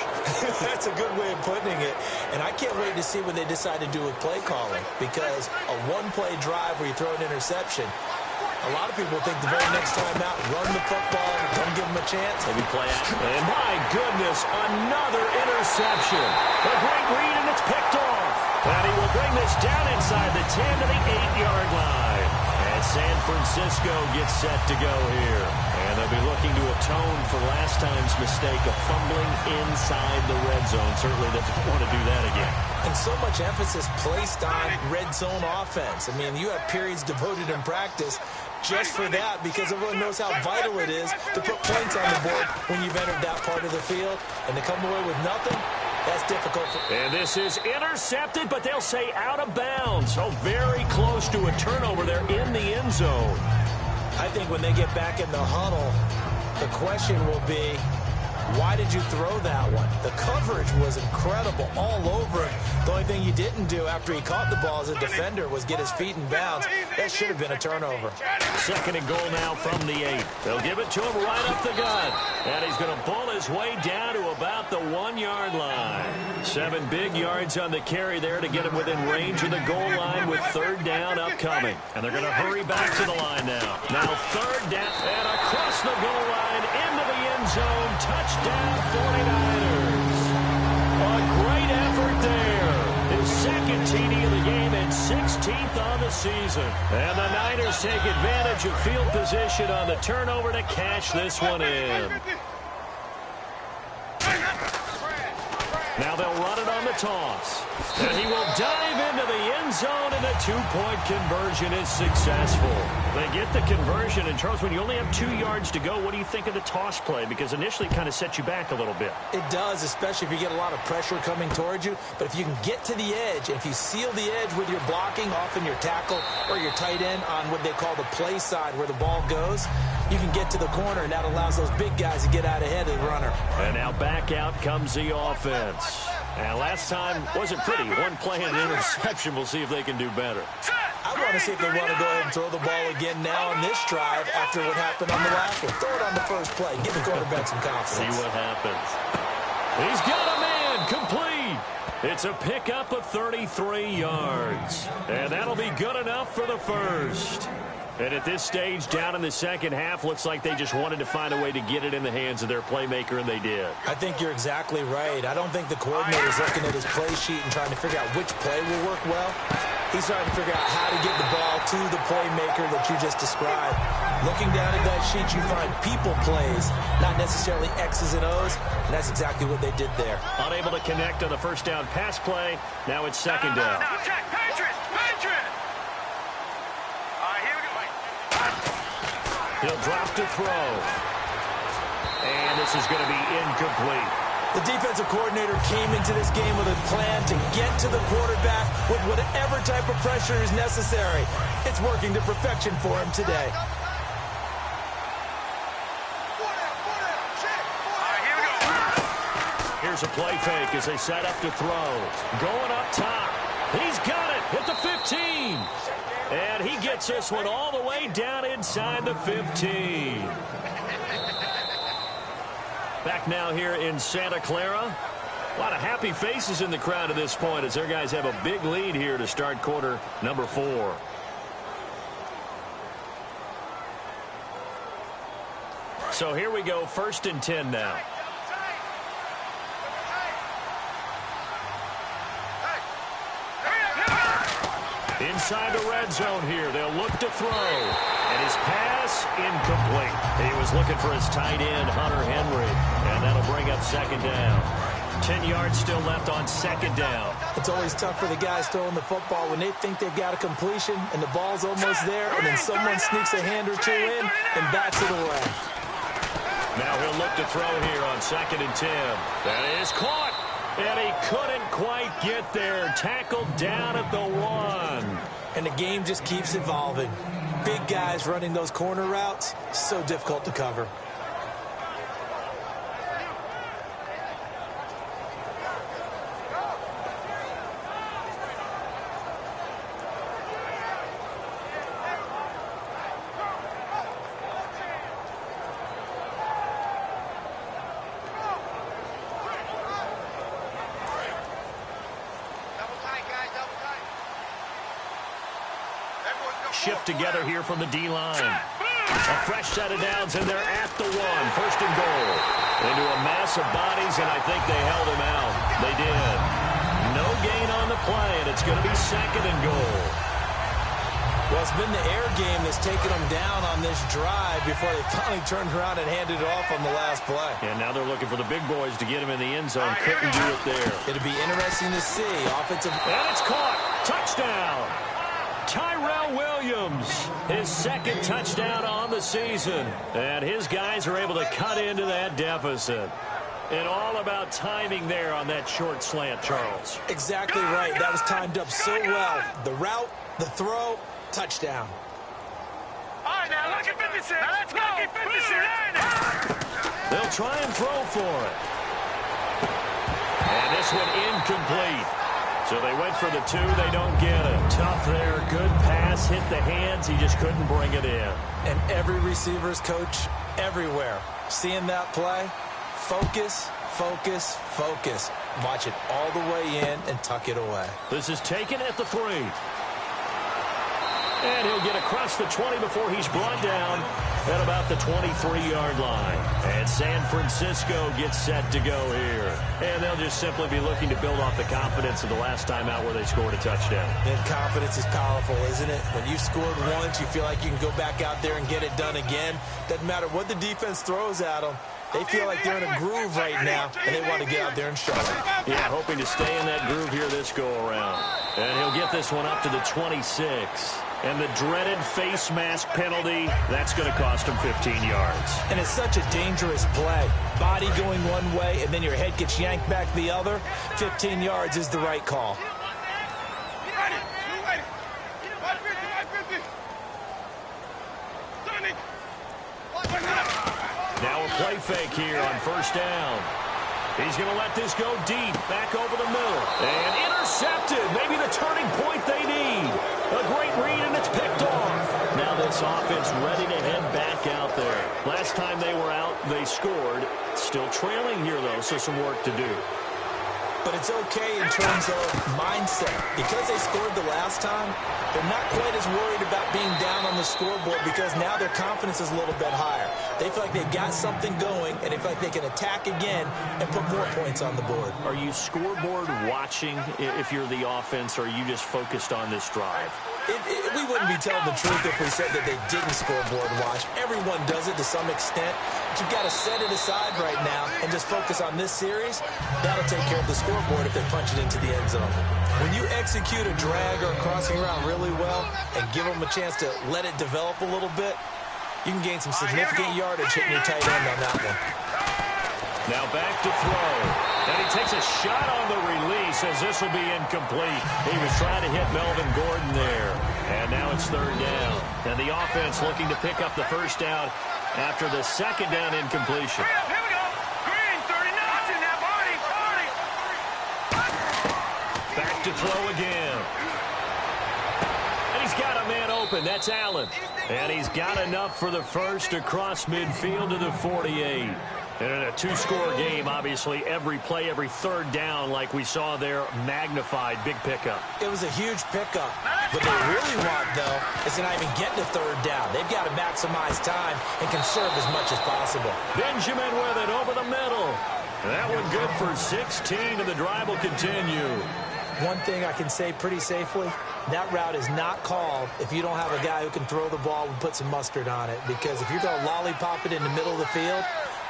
That's a good way of putting it. And I can't wait to see what they decide to do with play calling, because a 1-play drive where you throw an interception, a lot of people think the very next time out, run the football, don't give them a chance. Maybe play action. And my goodness, another interception. A great read, and it's picked off. And he will bring this down inside the 10 to the 8-yard line. And San Francisco gets set to go here. And they'll be looking to atone for last time's mistake of fumbling inside the red zone. Certainly doesn't want to do that again. And so much emphasis placed on red zone offense. I mean, you have periods devoted in practice just for that, because everyone knows how vital it is to put points on the board when you've entered that part of the field. And to come away with nothing, that's difficult. And this is intercepted, but they'll say out of bounds. So very close to a turnover there in the end zone. I think when they get back in the huddle, the question will be, Why did you throw that one? The coverage was incredible all over him. The only thing he didn't do after he caught the ball as a defender was get his feet in bounds. That should have been a turnover. 2nd and goal now from the 8. They'll give it to him right up the gut. And he's going to pull his way down to about the 1-yard line. 7 big yards on the carry there to get him within range of the goal line with 3rd down upcoming. And they're going to hurry back to the line now. Now 3rd down and across the goal line into the end zone. Touchdown 49ers. A great effort there. His 2nd TD of the game and 16th on the season. And the Niners take advantage of field position on the turnover to cash this one in. Now they'll run it on the toss. And he will dive into the end zone, and the 2-point conversion is successful. They get the conversion, and Charles, when you only have 2 yards to go, what do you think of the toss play? Because initially it kind of sets you back a little bit. It does, especially if you get a lot of pressure coming towards you. But if you can get to the edge, if you seal the edge with your blocking, often your tackle or your tight end on what they call the play side where the ball goes, you can get to the corner, and that allows those big guys to get out ahead of the runner. And now back out comes the offense. And last time wasn't pretty. 1 play and an interception. We'll see if they can do better. I want to see if they want to go ahead and throw the ball again now on this drive after what happened on the last one. Throw it on the first play. Give the quarterback some confidence. See what happens. He's got a man complete. It's a pickup of 33 yards. And that'll be good enough for the first. And at this stage, down in the second half, looks like they just wanted to find a way to get it in the hands of their playmaker, and they did. I think you're exactly right. I don't think the coordinator's looking at his play sheet and trying to figure out which play will work well. He's trying to figure out how to get the ball to the playmaker that you just described. Looking down at that sheet, you find people plays, not necessarily X's and O's, and that's exactly what they did there. Unable to connect on the first down pass play. Now it's 2nd down. Now, check. Patriots. He'll drop to throw. And this is going to be incomplete. The defensive coordinator came into this game with a plan to get to the quarterback with whatever type of pressure is necessary. It's working to perfection for him today. Here's a play fake as they set up to throw. Going up top. He's got it at the 15. And he gets this one all the way down inside the 15. Back now here in Santa Clara. A lot of happy faces in the crowd at this point as their guys have a big lead here to start quarter number 4. So here we go, 1st and 10 now. Inside the red zone here. They'll look to throw. And his pass incomplete. He was looking for his tight end, Hunter Henry. And that'll bring up 2nd down. 10 yards still left on 2nd down. It's always tough for the guys throwing the football when they think they've got a completion and the ball's almost there, and then someone sneaks a hand or 2 in and bats it away. Now he'll look to throw here on 2nd and 10. That is caught. And he couldn't quite get there. Tackled down at the 1. And the game just keeps evolving. Big guys running those corner routes, so difficult to cover. Shift together here from the D-line. A fresh set of downs, and they're at the 1. 1st and goal. Into a mass of bodies, and I think they held him out. They did. No gain on the play, and it's going to be 2nd and goal. Well, it's been the air game that's taken them down on this drive before they finally turned around and handed it off on the last play. And now they're looking for the big boys to get him in the end zone. Couldn't do it there. It'll be interesting to see. Offensive. And it's caught. Touchdown. Tyrell Williams, his 2nd touchdown on the season. And his guys are able to cut into that deficit. And all about timing there on that short slant, Charles. Exactly right. That was timed up so well. The route, the throw, touchdown. All right, now look at 56. Now let's go. 56. They'll They'll try and throw for it. And this one incomplete. So they went for the 2. They don't get it. Tough there. Good pass. Hit the hands. He just couldn't bring it in. And every receiver's coach everywhere, seeing that play, focus, focus, focus. Watch it all the way in and tuck it away. This is taken at the 3. And he'll get across the 20 before he's brought down at about the 23-yard line. And San Francisco gets set to go here. And they'll just simply be looking to build off the confidence of the last time out where they scored a touchdown. And confidence is powerful, isn't it? When you've scored once, you feel like you can go back out there and get it done again. Doesn't matter what the defense throws at them. They feel like they're in a groove right now, and they want to get out there and show it. Yeah, hoping to stay in that groove here this go-around. And he'll get this one up to the 26. And the dreaded face mask penalty, that's going to cost him 15 yards. And it's such a dangerous play. Body going one way, and then your head gets yanked back the other. 15 yards is the right call. Now a play fake here on first down. He's going to let this go deep, back over the middle. And intercepted. Maybe the turning point they need. A great read, and it's picked off. Now this offense ready to head back out there. Last time they were out, they scored. Still trailing here, though, so some work to do. But it's okay in terms of mindset. Because they scored the last time, they're not quite as worried about being down on the scoreboard because now their confidence is a little bit higher. They feel like they've got something going, and they feel like they can attack again and put more points on the board. Are you scoreboard watching if you're the offense, or are you just focused on this drive? We wouldn't be telling the truth if we said that they didn't scoreboard watch. Everyone does it to some extent. But you've got to set it aside right now and just focus on this series. That'll take care of the scoreboard if they punch it into the end zone. When you execute a drag or a crossing route really well and give them a chance to let it develop a little bit, you can gain some significant yardage hitting your tight end on that one. Now back to throw. And he takes a shot on the release as this will be incomplete. He was trying to hit Melvin Gordon there. And now it's third down. And the offense looking to pick up the first down after the second down incompletion. Here we go. Green, 39 in that body. Back to throw again. And he's got a man open. That's Allen. And he's got enough for the first across midfield to the 48. And in a two-score game, obviously, every play, every third down, like we saw there, magnified, big pickup. It was a huge pickup. What they really want, though, is to not even get to third down. They've got to maximize time and conserve as much as possible. Benjamin with it over the middle. That one good for 16, and the drive will continue. One thing I can say pretty safely, that route is not called if you don't have a guy who can throw the ball and put some mustard on it. Because if you're going to lollipop it in the middle of the field,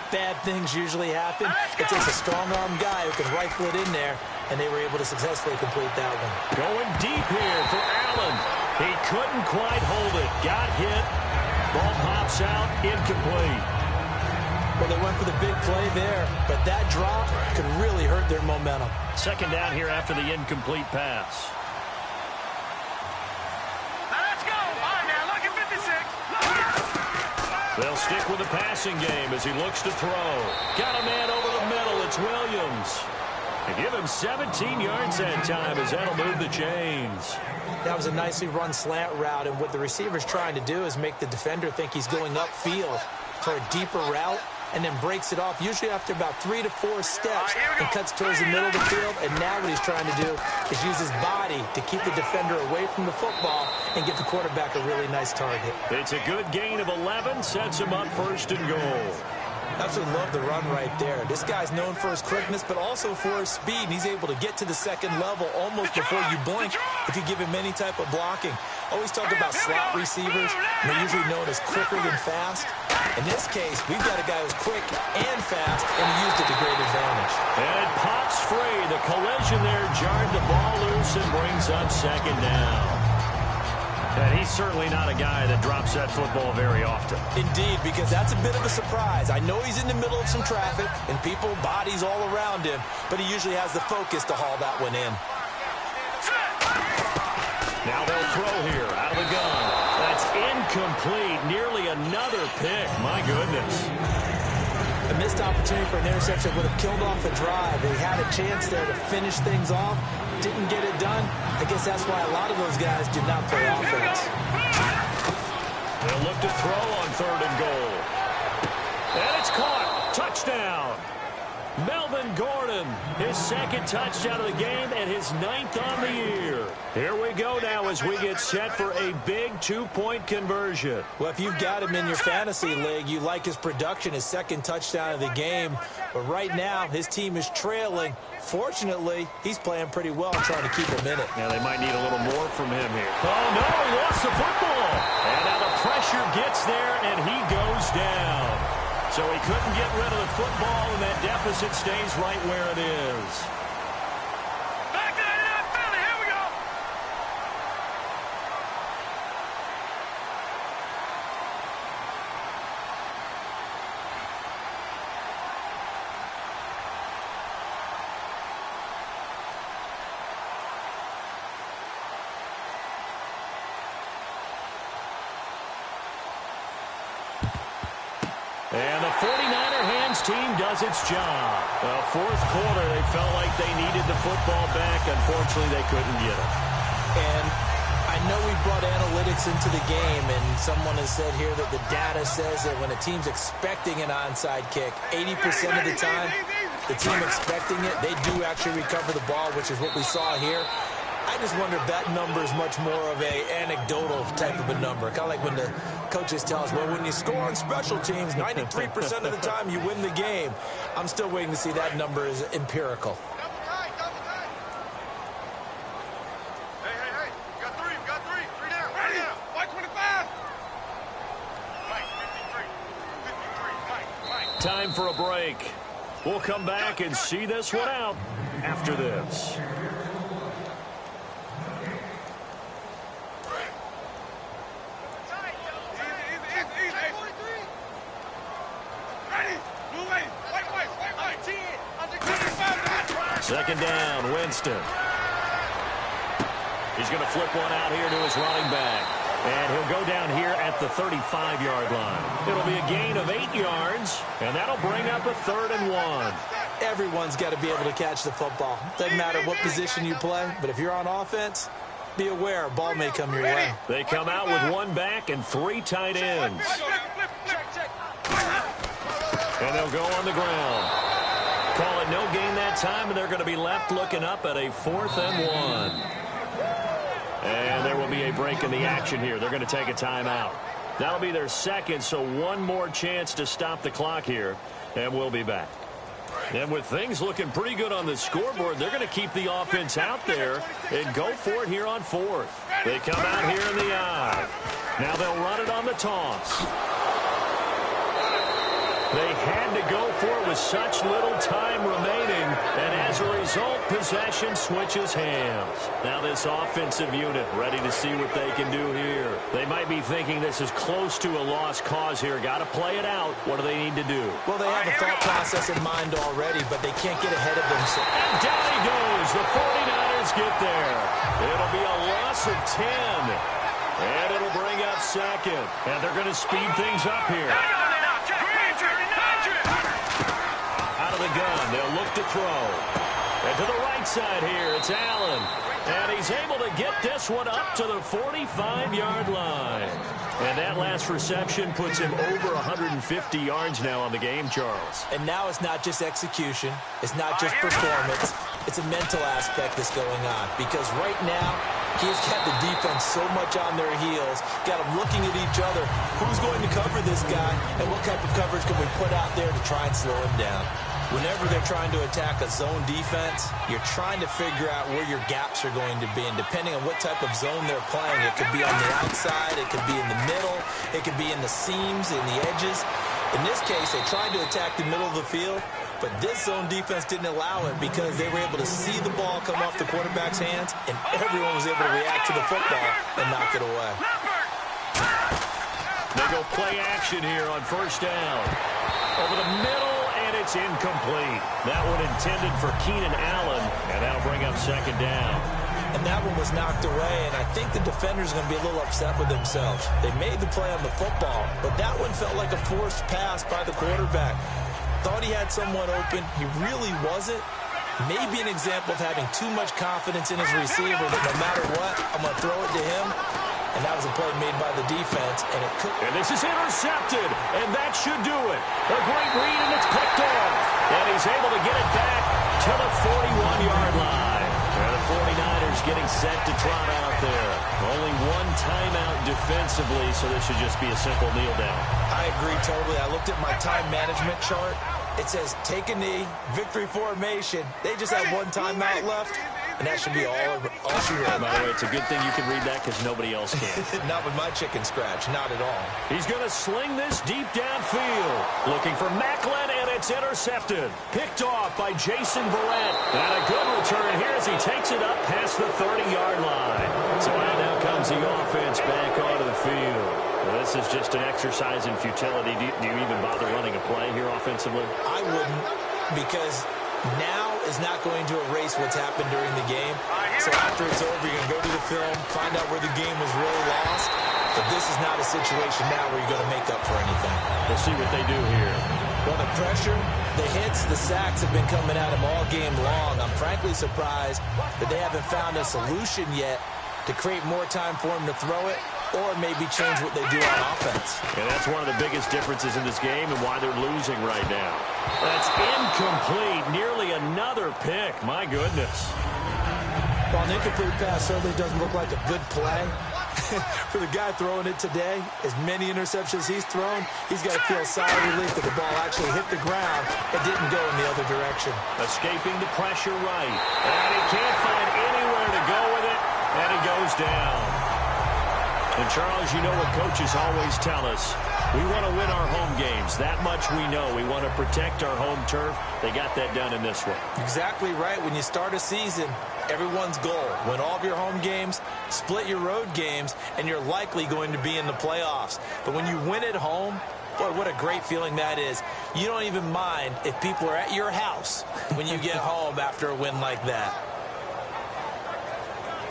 bad things usually happen. It takes a strong-arm guy who can rifle it in there, and they were able to successfully complete that one. Going deep here for Allen. He couldn't quite hold it. Got hit. Ball pops out. Incomplete. Well, they went for the big play there, but that drop could really hurt their momentum. Second down here after the incomplete pass. Let's go. All right, now, look at 56. They'll stick with the passing game as he looks to throw. Got a man over the middle. It's Williams. They give him 17 yards that time as that'll move the chains. That was a nicely run slant route, and what the receiver's trying to do is make the defender think he's going upfield for a deeper route, and then breaks it off, usually after about 3 to 4 steps, and cuts towards the middle of the field. And now what he's trying to do is use his body to keep the defender away from the football and get the quarterback a really nice target. It's a good gain of 11, sets him up first and goal. Absolutely love the run right there. This guy's known for his quickness, but also for his speed. And he's able to get to the second level almost before you blink if you give him any type of blocking. Always talk about slot receivers. They're usually known as quicker than fast. In this case, we've got a guy who's quick and fast, and he used it to great advantage. And it pops free. The collision there jarred the ball loose and brings up second down. And he's certainly not a guy that drops that football very often. Indeed, because that's a bit of a surprise. I know he's in the middle of some traffic and people, bodies all around him, but he usually has the focus to haul that one in. Now they'll throw here out of the gun. That's incomplete. Nearly another pick. My goodness. A missed opportunity for an interception would have killed off a drive. They had a chance there to finish things off. Didn't get it done. I guess that's why a lot of those guys did not play offense. They'll look to throw on 3rd and goal. And it's caught. Touchdown. Melvin Gordon, his 2nd touchdown of the game and his 9th on the year. Here we go now as we get set for a big 2-point conversion. Well, if you've got him in your fantasy league, you like his production, his 2nd touchdown of the game. But right now, his team is trailing. Fortunately, he's playing pretty well trying to keep him in it. Yeah, they might need a little more from him here. Oh, no, he lost the football. And now the pressure gets there, and he goes down. So he couldn't get rid of the football, and that deficit stays right where it is. Back to the NFL, here we go. And the 49er hands team does its job. Fourth quarter, they felt like they needed the football back. Unfortunately, they couldn't get it. And I know we brought analytics into the game, and someone has said here that the data says that when a team's expecting an onside kick, 80% of the time, the team expecting it, they do actually recover the ball, which is what we saw here. I just wonder if that number is much more of a anecdotal type of a number. Kind of like when the coaches tell us, well, when you score on special teams, 93% of the time you win the game. I'm still waiting to see that number is empirical. Double tight, double tight. Hey, hey, hey. We got three. Three down. Ready? White 25. Mike, 53. Mike. Time for a break. We'll come back and see this one out after this. Second down, Winston. He's going to flip one out here to his running back. And he'll go down here at the 35-yard line. It'll be a gain of 8 yards, and that'll bring up a 3rd and 1. Everyone's got to be able to catch the football. Doesn't matter what position you play, but if you're on offense, be aware a ball may come your way. They come out with 1 back and 3 tight ends. And they'll go on the ground. Call it no gain that time, and they're going to be left looking up at a 4th and 1. And there will be a break in the action here. They're going to take a timeout. That'll be their 2nd, so 1 more chance to stop the clock here, and we'll be back. And with things looking pretty good on the scoreboard, they're going to keep the offense out there and go for it here on 4th. They come out here in the I. Now they'll run it on the toss. They had to go for it with such little time remaining, and as a result, possession switches hands. Now this offensive unit ready to see what they can do here. They might be thinking this is close to a lost cause here. Got to play it out. What do they need to do? Well, they have a thought process in mind already, but they can't get ahead of themselves. And down he goes. The 49ers get there. It'll be a loss of 10. And it'll bring up 2nd. And they're going to speed things up here. Out of the gun, they'll look to throw. And to the right side here, it's Allen. And he's able to get this one up to the 45-yard line. And that last reception puts him over 150 yards now on the game, Charles. And now it's not just execution. It's not just performance. It's a mental aspect that's going on. Because right now, he's got the defense so much on their heels, got them looking at each other. Who's going to cover this guy, and what type of coverage can we put out there to try and slow him down? Whenever they're trying to attack a zone defense, you're trying to figure out where your gaps are going to be. And depending on what type of zone they're playing, it could be on the outside, it could be in the middle, it could be in the seams, in the edges. In this case, they tried to attack the middle of the field, but this zone defense didn't allow it because they were able to see the ball come off the quarterback's hands, and everyone was able to react to the football and knock it away. They go play action here on 1st down. Over the middle, and it's incomplete. That one intended for Keenan Allen, and that'll bring up 2nd down. And that one was knocked away, and I think the defenders are going to be a little upset with themselves. They made the play on the football, but that one felt like a forced pass by the quarterback. Thought he had someone open. He really wasn't. Maybe an example of having too much confidence in his receiver that no matter what, I'm going to throw it to him. And that was a play made by the defense. And this is intercepted, and that should do it. A great read, and it's picked off. And he's able to get it back to the 41-yard line. And the 49ers getting set to trot out there. Only one timeout defensively, so this should just be a simple kneel down. I agree totally. I looked at my time management chart. It says take a knee, victory formation. They just have one timeout left, and that should be all she wrote. By the way, it's a good thing you can read that because nobody else can. Not with my chicken scratch, not at all. He's going to sling this deep downfield. Looking for Macklin, and it's intercepted. Picked off by Jason Verrett. And a good return here as he takes it up past the 30-yard line. So now comes the offense back onto the field. Well, this is just an exercise in futility. Do you even bother running a play here offensively? I wouldn't, because now is not going to erase what's happened during the game. So after it's over, you're going to go to the film, find out where the game was really lost. But this is not a situation now where you're going to make up for anything. We'll see what they do here. Well, the pressure, the hits, the sacks have been coming at him all game long. I'm frankly surprised that they haven't found a solution yet to create more time for him to throw it, or maybe change what they do on offense. And that's one of the biggest differences in this game and why they're losing right now. That's incomplete. Nearly another pick. My goodness. Well, an incomplete pass certainly doesn't look like a good play. For the guy throwing it today, as many interceptions he's thrown, he's got to feel sigh of relief that the ball actually hit the ground and didn't go in the other direction. Escaping the pressure right. And he can't find anywhere to go with it, and he goes down. And, Charles, you know what coaches always tell us. We want to win our home games. That much we know. We want to protect our home turf. They got that done in this one. Exactly right. When you start a season, everyone's goal, win all of your home games, split your road games, and you're likely going to be in the playoffs. But when you win at home, boy, what a great feeling that is. You don't even mind if people are at your house when you get home after a win like that.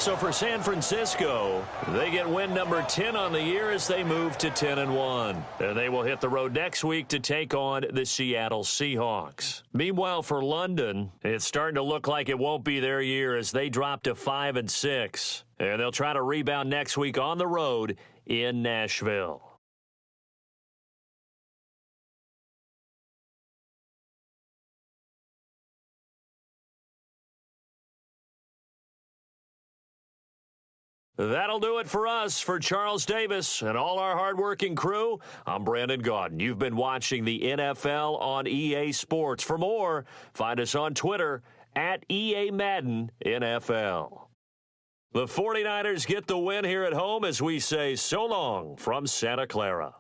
So for San Francisco, they get win number 10 on the year as they move to 10-1. And they will hit the road next week to take on the Seattle Seahawks. Meanwhile, for London, it's starting to look like it won't be their year as they drop to 5-6. And they'll try to rebound next week on the road in Nashville. That'll do it for us. For Charles Davis and all our hardworking crew, I'm Brandon Gaudin. You've been watching the NFL on EA Sports. For more, find us on Twitter at EA Madden NFL. The 49ers get the win here at home as we say so long from Santa Clara.